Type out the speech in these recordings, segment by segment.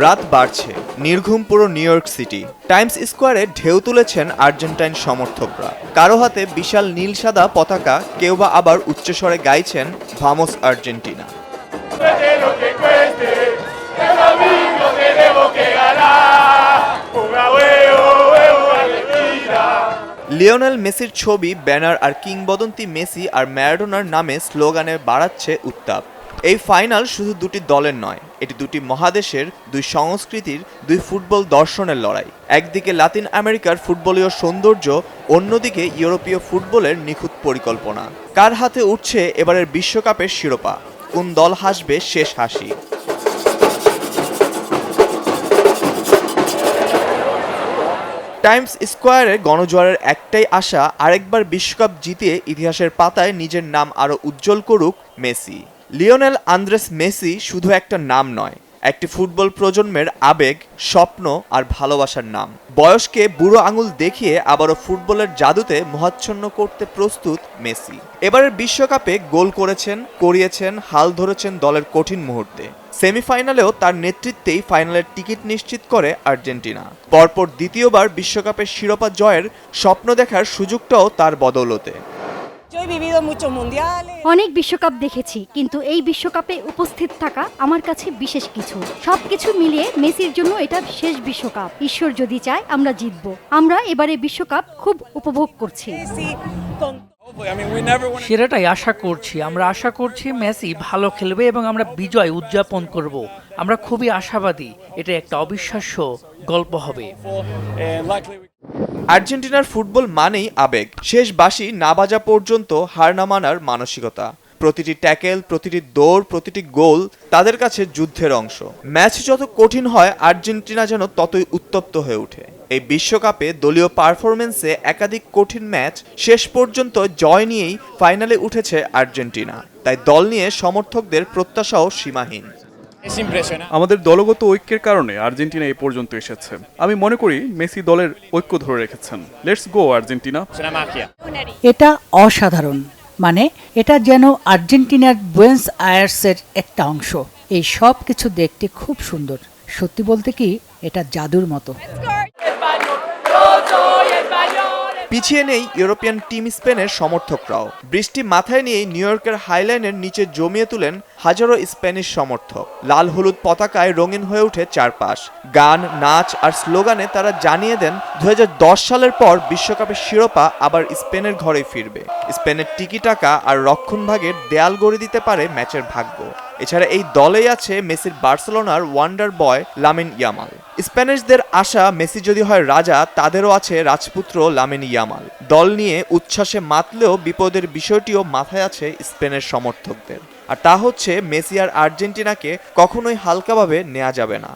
রাত বাড়ছে, নির্ঘুম পুরো নিউ ইয়র্ক সিটি। টাইমস স্কোয়ারে ঢেউ তুলেছেন আর্জেন্টাইন সমর্থকরা। কারো হাতে বিশাল নীল সাদা পতাকা, কেউ বা আবার উচ্চস্বরে গাইছেন ভামোস আর্জেন্টিনা। লিওনেল মেসির ছবি, ব্যানার আর কিংবদন্তি মেসি আর ম্যারাডোনার নামে স্লোগানে বাড়াচ্ছে উত্তাপ। এই ফাইনাল শুধু দুটি দলের নয়, এটি দুটি মহাদেশের, দুই সংস্কৃতির, দুই ফুটবল দর্শনের লড়াই। একদিকে লাতিন আমেরিকার ফুটবলীয় সৌন্দর্য, অন্যদিকে ইউরোপীয় ফুটবলের নিখুঁত পরিকল্পনা। কার হাতে উঠছে এবারের বিশ্বকাপের শিরোপা? কোন দল হাসবে শেষ হাসি? টাইমস স্কোয়ারে গণজোয়ারের একটাই আশা, আরেকবার বিশ্বকাপ জিতিয়ে ইতিহাসের পাতায় নিজের নাম আরও উজ্জ্বল করুক মেসি। লিওনেল আন্দ্রেস মেসি শুধু একটা নাম নয়, একটি ফুটবল প্রজন্মের আবেগ, স্বপ্ন আর ভালোবাসার নাম। বয়সকে বুড়ো আঙুল দেখিয়ে আবারও ফুটবলের জাদুতে মোহাচ্ছন্ন করতে প্রস্তুত মেসি। এবারের বিশ্বকাপে গোল করেছেন, করিয়েছেন, হাল ধরেছেন দলের কঠিন মুহূর্তে। সেমিফাইনালেও তার নেতৃত্বেই ফাইনালের টিকিট নিশ্চিত করে আর্জেন্টিনা। পরপর দ্বিতীয়বার বিশ্বকাপের শিরোপা জয়ের স্বপ্ন দেখার সুযোগটাও তার বদৌলতে। অনেক বিশ্বকাপ দেখেছি, কিন্তু এই বিশ্বকাপে উপস্থিত থাকা আমার কাছে বিশেষ কিছু। সবকিছু মিলিয়ে মেসির জন্য এটা শেষ বিশ্বকাপ। ঈশ্বর যদি চায় আমরা জিতবো। আমরা এবারে বিশ্বকাপ খুব উপভোগ করছি। সেটাই আশা করছি। আমরা আশা করছি মেসি ভালো খেলবে এবং আমরা বিজয় উদযাপন করব। আমরা খুবই আশাবাদী, এটা একটা অবিশ্বাস্য গল্প হবে। আর্জেন্টিনার ফুটবল মানেই আবেগ। শেষ বাঁশি না বাজা পর্যন্ত হার না মানার মানসিকতা। প্রতিটি ট্যাকেল, প্রতিটি দৌড়, প্রতিটি গোল তাদের কাছে যুদ্ধের অংশ। ম্যাচ যত কঠিন হয়, আর্জেন্টিনা যেন ততই উত্তপ্ত হয়ে ওঠে। এই বিশ্বকাপে দলীয় পারফরমেন্সে একাধিক কঠিন ম্যাচ শেষ পর্যন্ত জয় নিয়েই ফাইনালে উঠেছে আর্জেন্টিনা। তাই দল নিয়ে সমর্থকদের প্রত্যাশাও সীমাহীন। আমাদের দলগত ঐক্যের কারণে আর্জেন্টিনা এই পর্যন্ত এসেছে। আমি মনে করি মেসি দলের ঐক্য ধরে রেখেছেন। Let's go Argentina. এটা অসাধারণ, মানে এটা যেন আর্জেন্টিনার বুয়েন্স আয়ার্সের একটা অংশ। এই সব কিছু দেখতে খুব সুন্দর। সত্যি বলতে কি, এটা জাদুর মতো। পিছিয়ে নেই ইউরোপিয়ান টিম স্পেনের সমর্থকরাও। বৃষ্টি মাথায় নিয়ে নিউ ইয়র্কের হাইলাইনের নিচে জমিয়ে তুলেন হাজারো স্প্যানিশ সমর্থক। লাল হলুদ পতাকায় রঙিন হয়ে ওঠে চারপাশ। গান, নাচ আর স্লোগানে তারা জানিয়ে দেন 2010 সালের পর বিশ্বকাপের শিরোপা আবার স্পেনের ঘরেই ফিরবে। স্পেনের টিকি টাকা আর রক্ষণভাগের দেয়াল গড়ে দিতে পারে ম্যাচের ভাগ্য। এছাড়া এই দলেই আছে মেসির বার্সেলোনার ওয়ান্ডার বয় লামিন ইয়ামাল। স্প্যানিশদের আশা, মেসি যদি হয় রাজা, তাদেরও আছে রাজপুত্র লামিন ইয়ামাল। দল নিয়ে উচ্ছ্বাসে মাতলেও বিপদের বিষয়টিও মাথায় আছে স্পেনের সমর্থকদের, আর তা হচ্ছে মেসি আর আর্জেন্টিনাকে কখনোই হালকাভাবে নেওয়া যাবে না।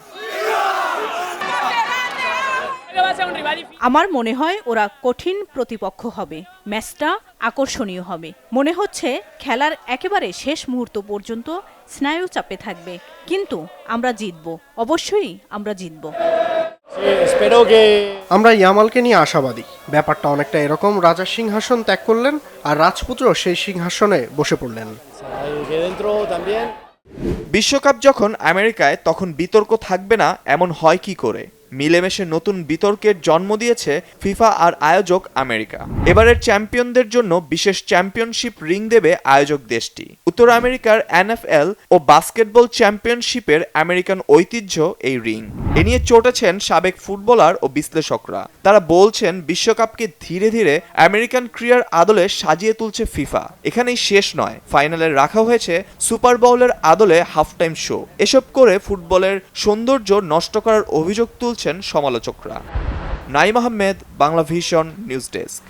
আমার মনে হয় ওরা কঠিন প্রতিপক্ষ হবে। ম্যাচটা আকর্ষণীয় হবে। মনে হচ্ছে খেলার একেবারে শেষ মুহূর্ত পর্যন্ত স্নায়ু চাপে থাকবে, কিন্তু আমরা জিতব। অবশ্যই আমরা জিতব। আমরা ইয়ামালকে নিয়ে আশাবাদী। ব্যাপারটা অনেকটা এরকম, রাজা সিংহাসন ত্যাগ করলেন আর রাজপুত্র সেই সিংহাসনে বসে পড়লেন। বিশ্বকাপ যখন আমেরিকায়, তখন বিতর্ক থাকবে না এমন হয় কি করে? মিলেমিশে নতুন বিতর্কের জন্ম দিয়েছে ফিফা আর আয়োজক আমেরিকা। এবারের চ্যাম্পিয়নদের জন্য বিশেষ চ্যাম্পিয়নশিপ রিং দেবে আয়োজক দেশটি। উত্তর আমেরিকার NFL ও বাস্কেটবল চ্যাম্পিয়নশিপের আমেরিকান ঐতিহ্য এই রিং। এ নিয়ে চটেছেন সাবেক ফুটবলার ও বিশ্লেষকরা। তারা বলছেন বিশ্বকাপকে ধীরে ধীরে আমেরিকান ক্রীড়ার আদলে সাজিয়ে তুলছে ফিফা। এখানেই শেষ নয়, ফাইনালে রাখা হয়েছে সুপার বাউলের আদলে হাফ টাইম শো। এসব করে ফুটবলের সৌন্দর্য নষ্ট করার অভিযোগ তুলছেন সমালোচকরা। Naim Ahmed, Bangla vision news desk.